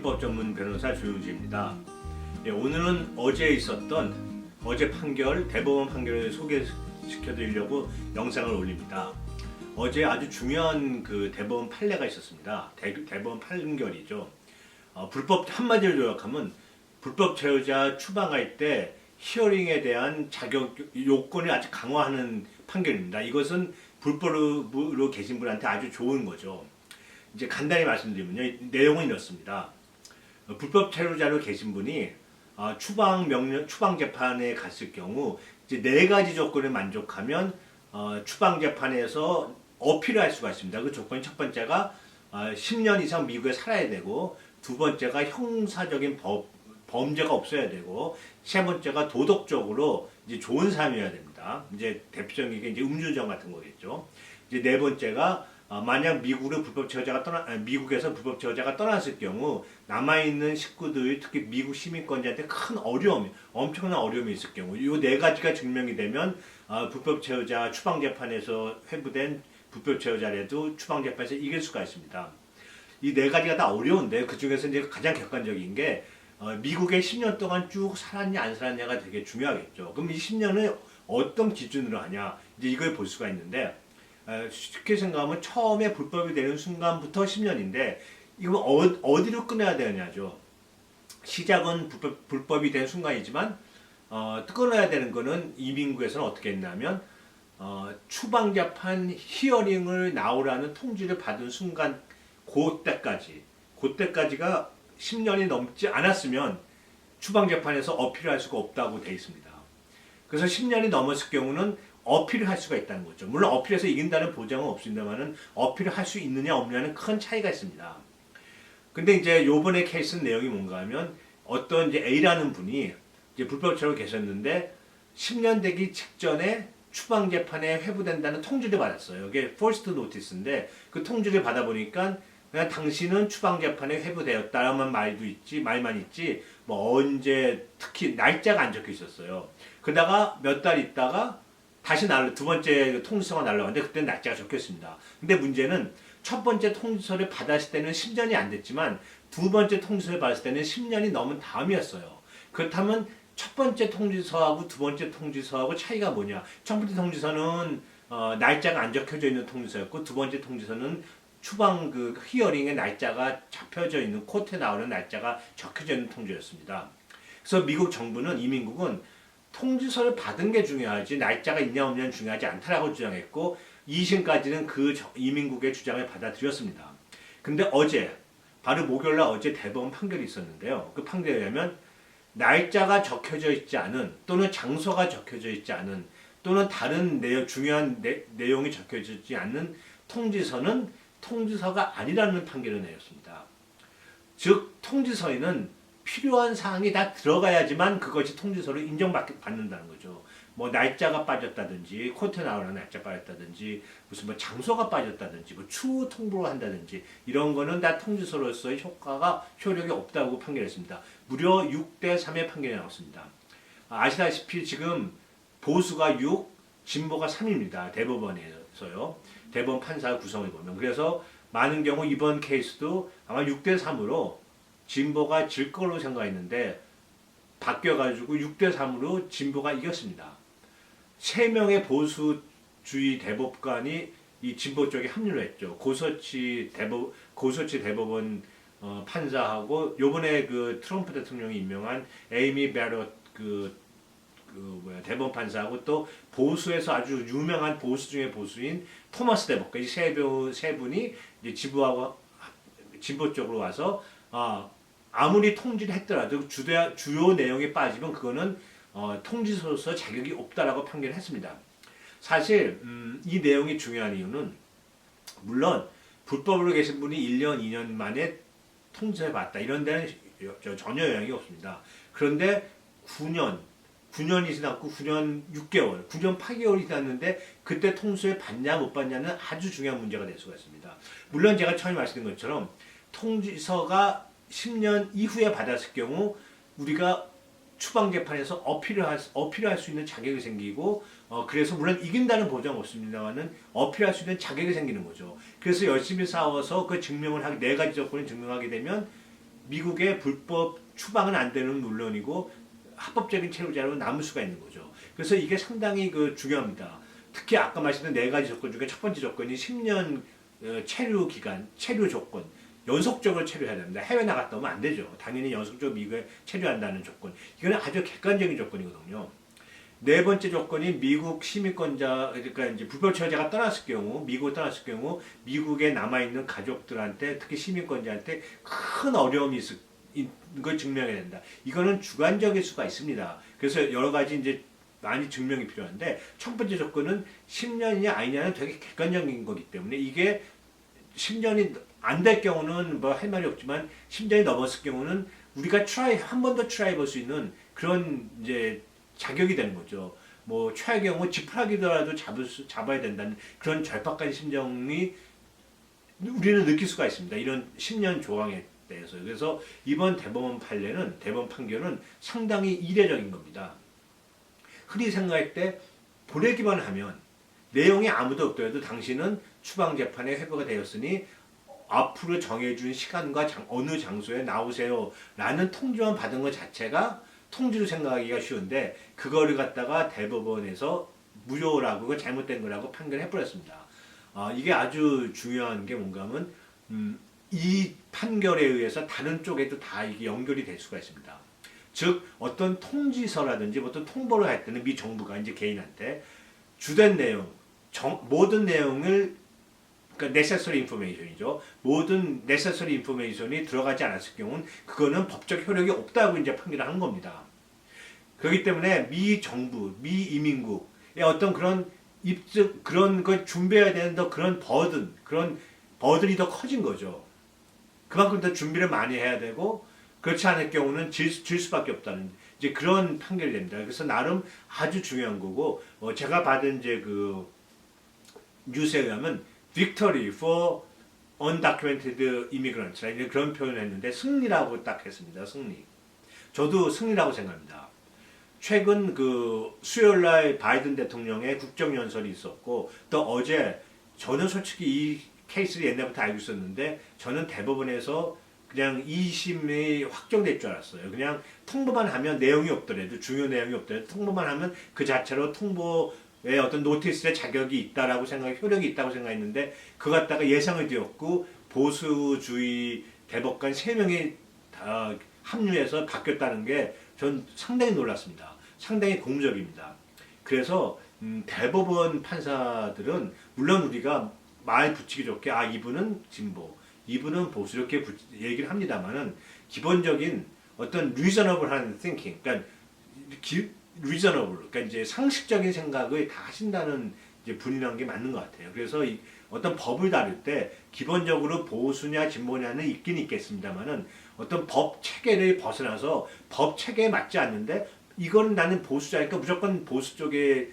민법전문 변호사 조용지입니다. 오늘은 어제 판결, 대법원 판결을 소개시켜드리려고 영상을 올립니다. 어제 아주 중요한 그 대법원 판례가 있었습니다. 대법원 판결이죠. 한마디로 요약하면 불법 채용자 추방할 때 히어링에 대한 자격 요건을 아주 강화하는 판결입니다. 이것은 불법으로 계신 분한테 아주 좋은 거죠. 이제 간단히 말씀드리면요, 내용은 이렇습니다. 불법 체류자로 계신 분이 추방 재판에 갔을 경우 이제 4가지 조건을 만족하면 추방 재판에서 어필을 할 수가 있습니다. 그 조건이 첫 번째가 10년 이상 미국에 살아야 되고, 두 번째가 형사적인 범죄가 없어야 되고, 세 번째가 도덕적으로 이제 좋은 삶이어야 됩니다. 이제 대표적인 게 이제 음주운전 같은 거겠죠. 이제 네 번째가 만약 미국에서 불법 체류자가 떠났을 경우 남아있는 식구들, 특히 미국 시민권자한테 엄청난 어려움이 있을 경우, 이 4가지가 증명이 되면 불법 체류자 추방 재판에서 회부된 불법 체류자라도 추방 재판에서 이길 수가 있습니다. 이 4가지가 다 어려운데 그 중에서 이제 가장 객관적인 게 미국에 10년 동안 쭉 살았냐 안 살았냐가 되게 중요하겠죠. 그럼 이 10년을 어떤 기준으로 하냐, 이제 이걸 볼 수가 있는데, 쉽게 생각하면 처음에 불법이 되는 순간부터 10년인데 이거 어디로 끊어야 되느냐죠. 시작은 불법이 된 순간이지만 끊어야 되는 거는 이민국에서는 어떻게 했냐면 추방재판 히어링을 나오라는 통지를 받은 순간 그때까지가 10년이 넘지 않았으면 추방재판에서 어필을 할 수가 없다고 되어 있습니다. 그래서 10년이 넘었을 경우는 어필을 할 수가 있다는 거죠. 물론 어필해서 이긴다는 보장은 없습니다만은 어필을 할 수 있느냐 없느냐는 큰 차이가 있습니다. 근데 이제 요번에 케이스 내용이 뭔가 하면 어떤 이제 A라는 분이 이제 불법체로 계셨는데 10년 되기 직전에 추방 재판에 회부된다는 통지를 받았어요. 이게 first notice인데 그 통지를 받아보니까 그냥 당신은 추방 재판에 회부되었다라는 말만 있지 뭐 언제, 특히 날짜가 안 적혀 있었어요. 그러다가 몇 달 있다가 다시 두 번째 통지서가 날라왔는데 그때는 날짜가 적혀 있습니다. 근데 문제는 첫 번째 통지서를 받았을 때는 10년이 안 됐지만 두 번째 통지서를 받았을 때는 10년이 넘은 다음이었어요. 그렇다면 첫 번째 통지서하고 두 번째 통지서하고 차이가 뭐냐? 첫 번째 통지서는 날짜가 안 적혀져 있는 통지서였고, 두 번째 통지서는 추방 히어링의 날짜가 잡혀져 있는, 코트에 나오는 날짜가 적혀져 있는 통지였습니다. 그래서 미국 정부는, 이민국은 통지서를 받은 게 중요하지 날짜가 있냐 없냐는 중요하지 않다라고 주장했고, 2심까지는 그 이민국의 주장을 받아들였습니다. 근데 바로 목요일날 어제 대법원 판결이 있었는데요. 그 판결에 의하면 날짜가 적혀져 있지 않은, 또는 장소가 적혀져 있지 않은, 또는 다른 중요한 내용이 적혀져 있지 않는 통지서는 통지서가 아니라는 판결을 내렸습니다. 즉 통지서에는 필요한 사항이 다 들어가야지만 그것이 통지서로 인정받는다는 거죠. 뭐 날짜가 빠졌다든지, 코트에 나오는 날짜 빠졌다든지, 무슨 뭐 장소가 빠졌다든지, 뭐 추후 통보를 한다든지, 이런 거는 다 통지서로서의 효력이 없다고 판결했습니다. 무려 6대3의 판결이 나왔습니다. 아시다시피 지금 보수가 6, 진보가 3입니다. 대법원에서요. 대법원 판사 구성을 보면. 그래서 많은 경우 이번 케이스도 아마 6대3으로 진보가 질 걸로 생각했는데 바뀌어가지고 6대3으로 진보가 이겼습니다. 3명의 보수주의 대법관이 이 진보 쪽에 합류를 했죠. 고소치 대법원 판사하고 요번에 그 트럼프 대통령이 임명한 에이미 베럿 대법원 판사하고, 또 보수에서 아주 유명한 보수 중에 보수인 토마스 대법관, 이 세 분이 이제 진보 쪽으로 와서 아무리 통지를 했더라도 주요 내용이 빠지면 그거는 통지서로서 자격이 없다라고 판결을 했습니다. 사실 이 내용이 중요한 이유는, 물론 불법으로 계신 분이 1년, 2년 만에 통지를 받았다 이런 데는 전혀 영향이 없습니다. 그런데 9년이 지났고 9년 6개월, 9년 8개월이 지났는데 그때 통지를 받냐 못 받냐는 아주 중요한 문제가 될 수가 있습니다. 물론 제가 처음에 말씀드린 것처럼 통지서가 10년 이후에 받았을 경우 우리가 추방재판에서 어필을 할 수 있는 자격이 생기고, 그래서 물론 이긴다는 보장 없습니다만은 어필할 수 있는 자격이 생기는 거죠. 그래서 열심히 싸워서 그 증명을 4가지 조건을 증명하게 되면 미국의 불법 추방은 안 되는 물론이고 합법적인 체류자로 남을 수가 있는 거죠. 그래서 이게 상당히 중요합니다. 특히 아까 말씀드린 네 가지 조건 중에 첫 번째 조건이 10년 체류 기간, 체류 조건. 연속적으로 체류해야 됩니다. 해외 나갔다 오면 안 되죠. 당연히 연속적으로 미국에 체류한다는 조건. 이거는 아주 객관적인 조건이거든요. 네 번째 조건이 미국 시민권자, 그러니까 이제 불법 체류자가 떠났을 경우, 미국을 떠났을 경우, 미국에 남아있는 가족들한테, 특히 시민권자한테 큰 어려움이 있는 걸 증명해야 된다. 이거는 주관적일 수가 있습니다. 그래서 여러 가지 이제 많이 증명이 필요한데, 첫 번째 조건은 10년이냐 아니냐는 되게 객관적인 거기 때문에 이게 10년이 안 될 경우는 뭐 할 말이 없지만 10년이 넘었을 경우는 우리가 한 번 더 트라이 볼 수 있는 그런 이제 자격이 되는 거죠. 뭐 최악의 경우 지푸라기더라도 잡아야 된다는 그런 절박한 심정이 우리는 느낄 수가 있습니다. 이런 10년 조항에 대해서. 그래서 이번 대법원 판결은 상당히 이례적인 겁니다. 흔히 생각할 때 보내기만 하면 내용이 아무도 없더라도 당신은 추방 재판에 회부가 되었으니 앞으로 정해준 시간과 어느 장소에 나오세요 라는 통지만 받은 것 자체가 통지로 생각하기가 쉬운데 그거를 갖다가 대법원에서 무효라고 그거 잘못된 거라고 판결해버렸습니다. 이게 아주 중요한 게 뭔가 하면 이 판결에 의해서 다른 쪽에도 다 이게 연결이 될 수가 있습니다. 즉 어떤 통지서라든지 어떤 통보를 할 때는 미 정부가 이제 개인한테 주된 내용, 모든 내용을 그러니까 necessary information이죠. 모든 necessary information이 들어가지 않았을 경우는 그거는 법적 효력이 없다고 이제 판결을 한 겁니다. 그렇기 때문에 미 정부, 미 이민국의 어떤 그런 걸 준비해야 되는 그런 버든이 더 커진 거죠. 그만큼 더 준비를 많이 해야 되고 그렇지 않을 경우는 질 수밖에 없다는 이제 그런 판결이 됩니다. 그래서 나름 아주 중요한 거고 제가 받은 이제 그 뉴스에 의하면 victory for undocumented immigrants 그런 표현을 했는데 승리라고 딱 했습니다. 승리. 저도 승리라고 생각합니다. 최근 수요일날 바이든 대통령의 국정연설이 있었고 또 어제 저는 솔직히 이 케이스를 옛날부터 알고 있었는데 저는 대법원에서 그냥 2심이 확정될 줄 알았어요. 그냥 통보만 하면 내용이 없더라도 중요 내용이 없더라도 통보만 하면 그 자체로 통보에 어떤 노티스의 자격이 있다라고 효력이 있다고 생각했는데 그거 갖다가 예상을 뒤엎고 보수주의 대법관 3명이 다 합류해서 바뀌었다는 게 전 상당히 놀랐습니다. 상당히 고무적입니다. 그래서 대법원 판사들은 물론 우리가 말 붙이기 좋게 이분은 진보, 이분은 보수 이렇게 얘기를 합니다만은 기본적인 어떤 reasonable한 thinking, 그러니까 reasonable, 그러니까 이제 상식적인 생각을 다 하신다는 이제 분이라는 게 맞는 것 같아요. 그래서 어떤 법을 다룰 때 기본적으로 보수냐 진보냐는 있긴 있겠습니다만은 어떤 법 체계를 벗어나서 법 체계에 맞지 않는데 이거는 나는 보수자니까 무조건 보수 쪽에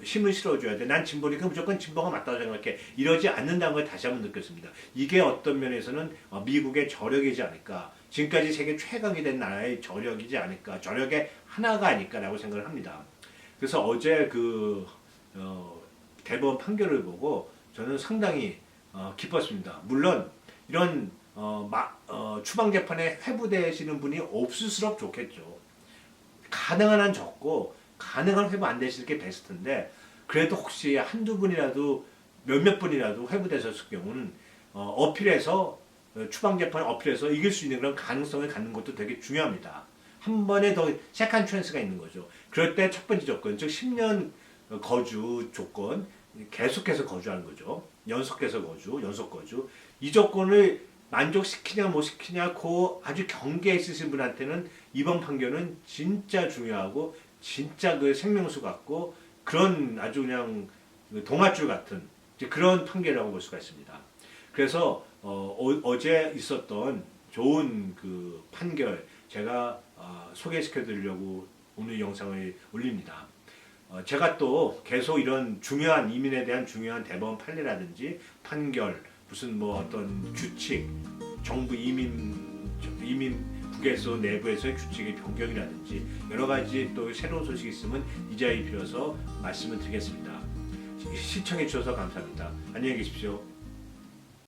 힘을 실어줘야 돼. 난 진보니까 무조건 진보가 맞다고 생각해. 이러지 않는다는 걸 다시 한번 느꼈습니다. 이게 어떤 면에서는 미국의 저력이지 않을까. 지금까지 세계 최강이 된 나라의 저력이지 않을까. 저력의 하나가 아닐까라고 생각을 합니다. 그래서 어제 대법원 판결을 보고 저는 상당히 기뻤습니다. 물론 이런 추방 재판에 회부되시는 분이 없을수록 좋겠죠. 가능한 한 적고 가능한 회부 안 되실 게 베스트인데 그래도 혹시 한두 분이라도 몇몇 분이라도 회부되셨을 경우는 어필해서 추방 재판을 어필해서 이길 수 있는 그런 가능성을 갖는 것도 되게 중요합니다. 한 번에 더 세컨 찬스가 있는 거죠. 그럴 때 첫 번째 조건, 즉 10년 거주 조건, 계속해서 거주하는 거죠. 연속해서 연속 거주. 이 조건을 만족시키냐 못 시키냐 아주 경계에 있으신 분한테는 이번 판결은 진짜 중요하고 진짜 생명수 같고 그런 아주 그냥 동아줄 같은 그런 판결이라고 볼 수가 있습니다. 그래서 어제 있었던 좋은 판결 제가 소개시켜 드리려고 오늘 영상을 올립니다. 제가 또 계속 이런 중요한 이민에 대한 중요한 대법원 판례라든지 판결 무슨 어떤 규칙 정부 이민국에서 내부에서의 규칙의 변경이라든지 여러 가지 또 새로운 소식이 있으면 이 자리에 빌어서 말씀을 드리겠습니다. 시청해 주셔서 감사합니다. 안녕히 계십시오.